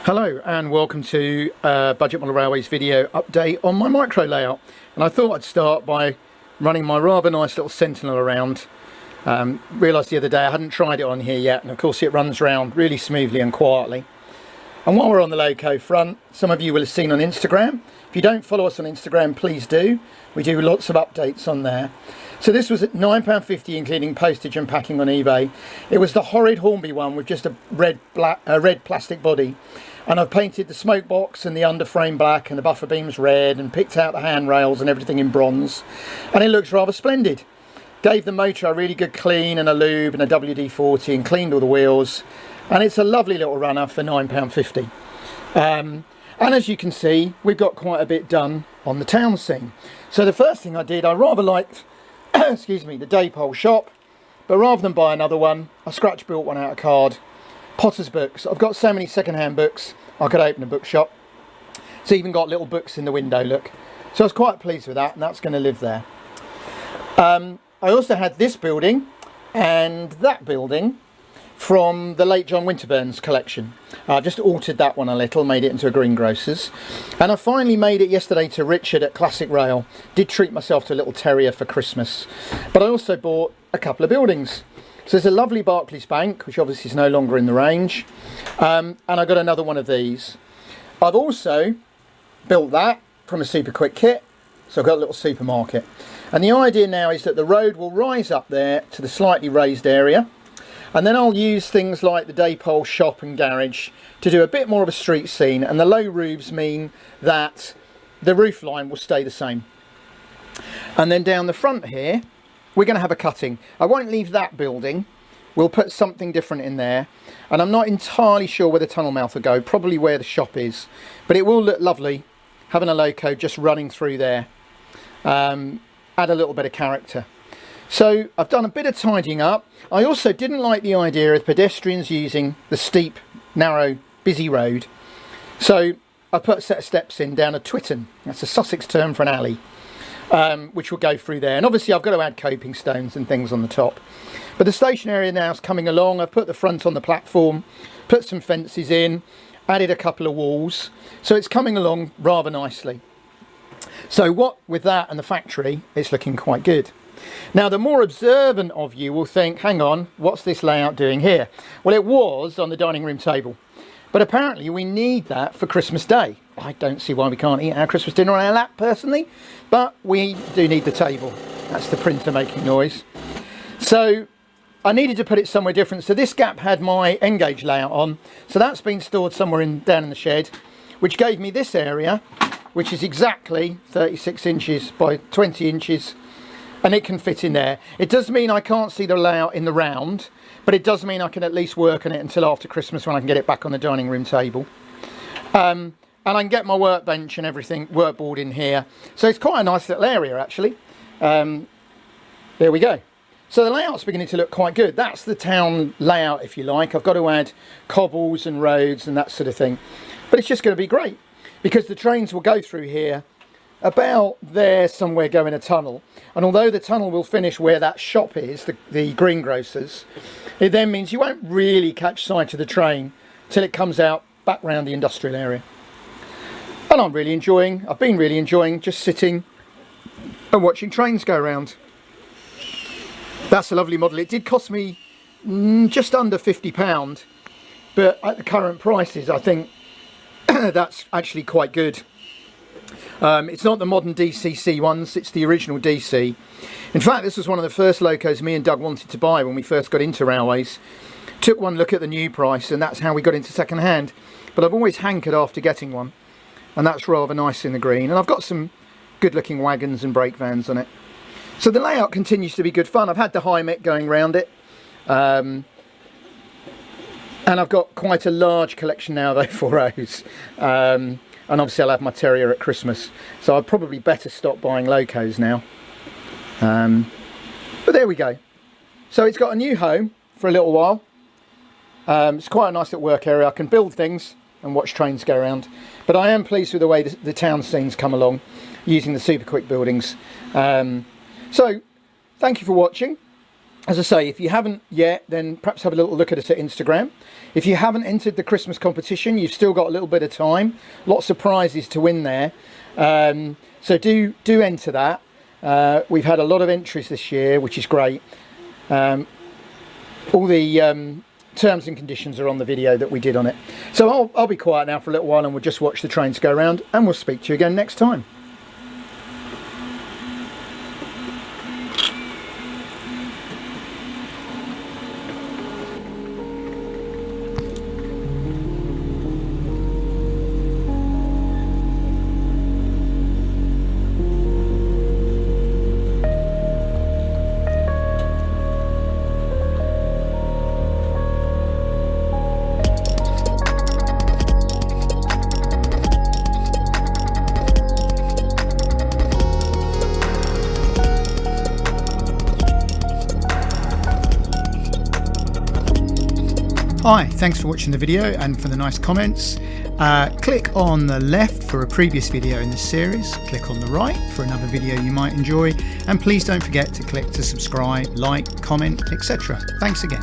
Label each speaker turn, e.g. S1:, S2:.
S1: Hello and welcome to Budget Model Railways video update on my micro layout. And I thought I'd start by running my rather nice little Sentinel around. Realised the other day I hadn't tried it on here yet, and of course it runs around really smoothly and quietly. And while we're on the loco front, some of you will have seen on Instagram. If you don't follow us on Instagram, please do. We do lots of updates on there. So this was at £9.50 including postage and packing on eBay. It was the horrid Hornby one with just a red plastic body. And I've painted the smoke box and the underframe black and the buffer beams red and picked out the handrails and everything in bronze. And it looks rather splendid. Gave the motor a really good clean and a lube and a WD-40 and cleaned all the wheels. And it's a lovely little runner for £9.50. And as you can see, we've got quite a bit done on the town scene. So the first thing I did, I rather liked, excuse me, the Daypole shop. But rather than buy another one, I scratch built one out of card. Potter's books. I've got so many second-hand books, I could open a bookshop. It's even got little books in the window, look. So I was quite pleased with that, and that's going to live there. I also had this building and that building from the late John Winterburn's collection. I just altered that one a little, made it into a greengrocer's. And I finally made it yesterday to Richard at Classic Rail. Did treat myself to a little terrier for Christmas. But I also bought a couple of buildings. So there's a lovely Barclays Bank, which obviously is no longer in the range. And I got another one of these. I've also built that from a super quick kit. So I've got a little supermarket. And the idea now is that the road will rise up there to the slightly raised area. And then I'll use things like the Daypole shop and garage to do a bit more of a street scene. And the low roofs mean that the roof line will stay the same. And then down the front here, we're going to have a cutting. I won't leave that building. We'll put something different in there. And I'm not entirely sure where the tunnel mouth will go. Probably where the shop is. But it will look lovely having a loco just running through there. Add a little bit of character. So I've done a bit of tidying up. I also didn't like the idea of pedestrians using the steep, narrow, busy road. So I put a set of steps in down a twitten. That's a Sussex term for an alley. Which will go through there, and obviously I've got to add coping stones and things on the top. But the station area now is coming along. I've put the front on the platform, put some fences in, added a couple of walls, so it's coming along rather nicely. So what with that and the factory, it's looking quite good. Now the more observant of you will think, hang on, what's this layout doing here? Well, it was on the dining room table, but apparently we need that for Christmas Day. I don't see why we can't eat our Christmas dinner on our lap personally, but we do need the table. That's the printer making noise. So I needed to put it somewhere different. So this gap had my N-gauge layout on. So that's been stored somewhere down in the shed, which gave me this area, which is exactly 36 inches by 20 inches. And it can fit in there. It does mean I can't see the layout in the round, but it does mean I can at least work on it until after Christmas when I can get it back on the dining room table. And I can get my workbench and everything, workboard in here. So it's quite a nice little area actually. There we go. So the layout's beginning to look quite good. That's the town layout, if you like. I've got to add cobbles and roads and that sort of thing. But it's just going to be great because the trains will go through here about there somewhere, go in a tunnel. And although the tunnel will finish where that shop is, the greengrocer's, it then means you won't really catch sight of the train till it comes out back round the industrial area. And I've been really enjoying just sitting and watching trains go around. That's a lovely model. It did cost me just under £50, but at the current prices I think that's actually quite good. It's not the modern DCC ones, it's the original DC. In fact, this was one of the first locos me and Doug wanted to buy when we first got into railways. Took one look at the new price and that's how we got into second hand. But I've always hankered after getting one. And that's rather nice in the green. And I've got some good looking wagons and brake vans on it. So the layout continues to be good fun. I've had the high mech going round it. And I've got quite a large collection now of 4.0s. And obviously I'll have my terrier at Christmas. So I'd probably better stop buying locos now. But there we go. So it's got a new home for a little while. It's quite a nice little work area. I can build things and watch trains go around. But I am pleased with the way the town scenes come along using the super quick buildings. So thank you for watching. as I say, if you haven't yet, then perhaps have a little look at us at Instagram. If you haven't entered the Christmas competition, you've still got a little bit of time. Lots of prizes to win there. So do enter that. We've had a lot of entries this year, which is great. All the terms and conditions are on the video that we did on it. So I'll be quiet now for a little while, and we'll just watch the trains go around, and we'll speak to you again next time.
S2: Hi, thanks for watching the video and for the nice comments. Click on the left for a previous video in this series, click on the right for another video you might enjoy, and please don't forget to click to subscribe, like, comment, etc. Thanks again.